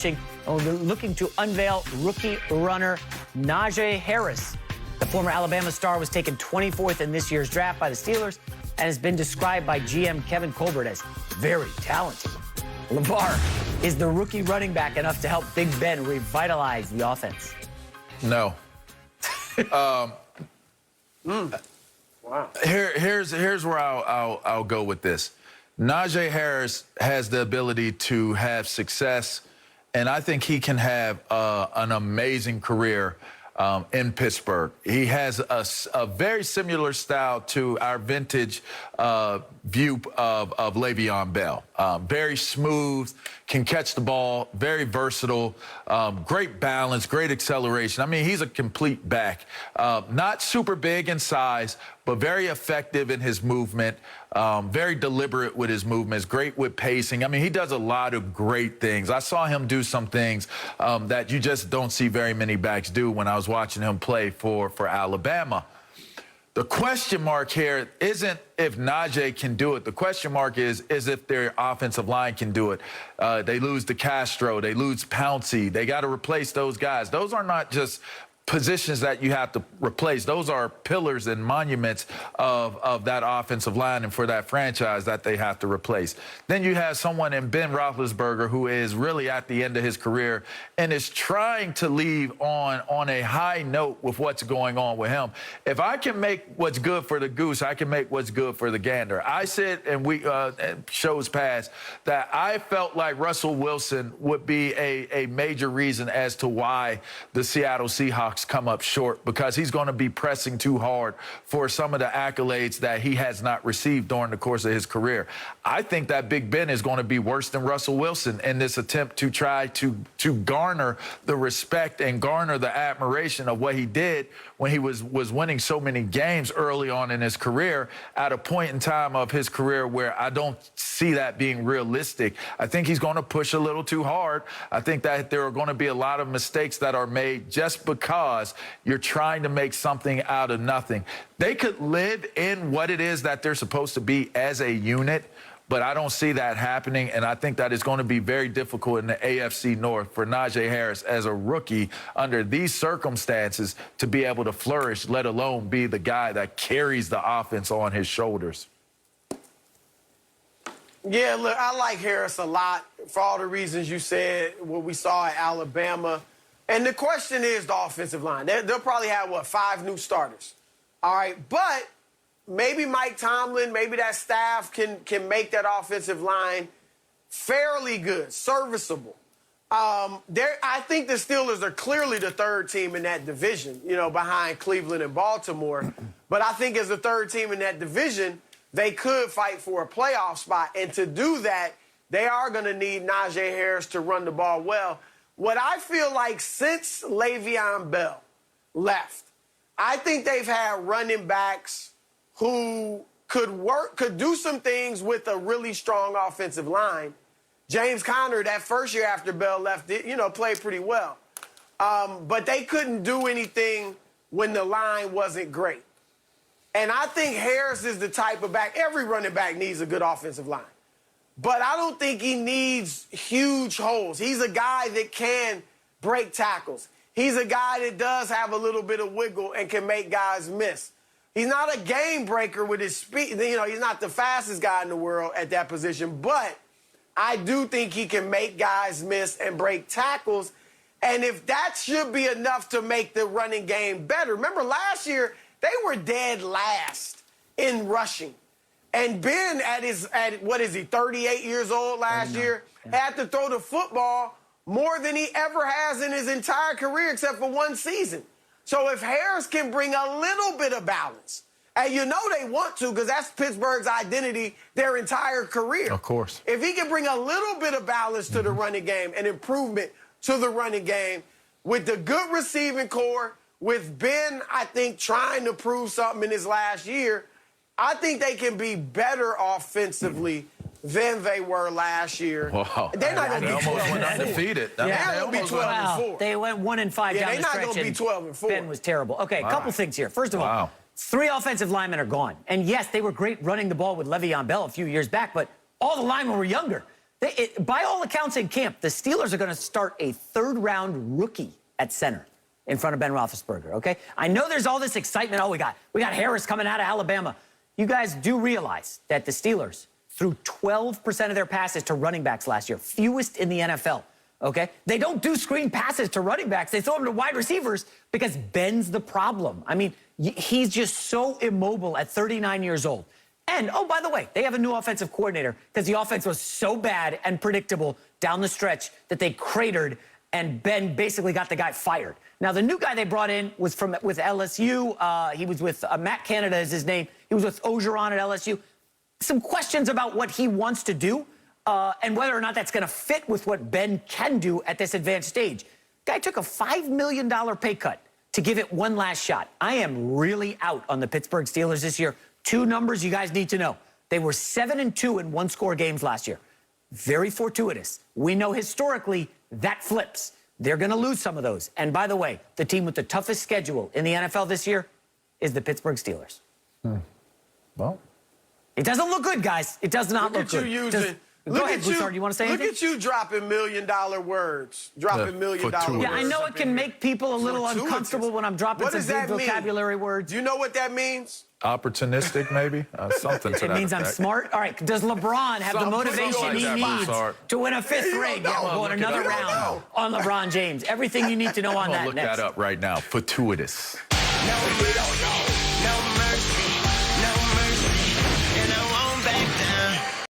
and we're looking to unveil rookie runner Najee Harris. The former Alabama star was taken 24th in this year's draft by the Steelers and has been described by GM Kevin Colbert as very talented. LeVar, is the rookie running back enough to help Big Ben revitalize the offense? No. Wow. Here's where I'll go with this. Najee Harris has the ability to have success, and I think he can have an amazing career in Pittsburgh. He has a very similar style to our vintage view of Le'Veon Bell. Very smooth, can catch the ball, very versatile, great balance, great acceleration. I mean, he's a complete back. Not super big in size, but very effective in his movement, very deliberate with his movements, great with pacing. I mean, he does a lot of great things. I saw him do some things that you just don't see very many backs do when I was watching him play for Alabama. The question mark here isn't if Najee can do it. The question mark is if their offensive line can do it. They lose to Castro. They lose Pouncey. They got to replace those guys. Those are not just positions that you have to replace. Those are pillars and monuments of that offensive line and for that franchise that they have to replace. Then you have someone in Ben Roethlisberger who is really at the end of his career and is trying to leave on a high note with what's going on with him. If I can make what's good for the goose, I can make what's good for the gander. I said, and we shows past, that I felt like Russell Wilson would be a major reason as to why the Seattle Seahawks come up short, because he's going to be pressing too hard for some of the accolades that he has not received during the course of his career. I think that Big Ben is going to be worse than Russell Wilson in this attempt to try to garner the respect and garner the admiration of what he did when he was winning so many games early on in his career at a point in time of his career where I don't see that being realistic. I think he's going to push a little too hard. I think that there are going to be a lot of mistakes that are made just because you're trying to make something out of nothing. They could live in what it is that they're supposed to be as a unit, but I don't see that happening, and I think that is going to be very difficult in the AFC North for Najee Harris as a rookie under these circumstances to be able to flourish, let alone be the guy that carries the offense on his shoulders. Yeah, look, I like Harris a lot for all the reasons you said, what we saw at Alabama. And the question is the offensive line. They'll probably have, 5 new starters. All right, but maybe Mike Tomlin, maybe that staff can make that offensive line fairly good, serviceable. I think the Steelers are clearly the third team in that division, behind Cleveland and Baltimore. But I think as the third team in that division, they could fight for a playoff spot. And to do that, they are going to need Najee Harris to run the ball well. What I feel like since Le'Veon Bell left, I think they've had running backs who could do some things with a really strong offensive line. James Conner, that first year after Bell left, played pretty well. But they couldn't do anything when the line wasn't great. And I think Harris is the type of back, every running back needs a good offensive line. But I don't think he needs huge holes. He's a guy that can break tackles. He's a guy that does have a little bit of wiggle and can make guys miss. He's not a game breaker with his speed. He's not the fastest guy in the world at that position. But I do think he can make guys miss and break tackles. And if that should be enough to make the running game better. Remember last year, they were dead last in rushing. And Ben, what is he, 38 years old last year, had to throw the football more than he ever has in his entire career except for one season. So if Harris can bring a little bit of balance, and they want to because that's Pittsburgh's identity their entire career. Of course. If he can bring a little bit of balance to the running game and improvement to the running game with the good receiving core, with Ben, I think, trying to prove something in his last year, I think they can be better offensively than they were last year. Wow. They're not going to be 12 and 4. Undefeated. They're going to be 12 and 4. They went 1 and 5 down the stretch. They're not going to be 12 and 4. Ben was terrible. Okay, a couple things here. First of all, 3 offensive linemen are gone. And yes, they were great running the ball with Le'Veon Bell a few years back, but all the linemen were younger. By all accounts in camp, the Steelers are going to start a third-round rookie at center in front of Ben Roethlisberger, okay? I know there's all this excitement. Oh, we got Harris coming out of Alabama. You guys do realize that the Steelers threw 12% of their passes to running backs last year, fewest in the NFL, okay? They don't do screen passes to running backs. They throw them to wide receivers because Ben's the problem. I mean, he's just so immobile at 39 years old. And, oh, by the way, they have a new offensive coordinator because the offense was so bad and predictable down the stretch that they cratered, and Ben basically got the guy fired. Now, the new guy they brought in was with LSU. He was with Matt Canada is his name. He was with Ogeron at LSU. Some questions about what he wants to do and whether or not that's going to fit with what Ben can do at this advanced stage. Guy took a $5 million pay cut to give it one last shot. I am really out on the Pittsburgh Steelers this year. Two numbers you guys need to know. They were 7-2 in one-score games last year. Very fortuitous. We know historically that flips. They're going to lose some of those. And by the way, the team with the toughest schedule in the NFL this year is the Pittsburgh Steelers. Well, it doesn't look good, guys. It does not look good. Go ahead, Broussard. You want to say anything? Look at you dropping million-dollar words. Dropping million-dollar words. Yeah, I know it can make people a little uncomfortable when I'm dropping some big vocabulary words. Do you know what that means? Opportunistic, maybe? Something to that It means I'm smart? All right, does LeBron have the motivation he needs to win a fifth ring? Yeah, we're going another round on LeBron James. Everything you need to know on that Look next. that up right now. Fortuitous. No, we don't know.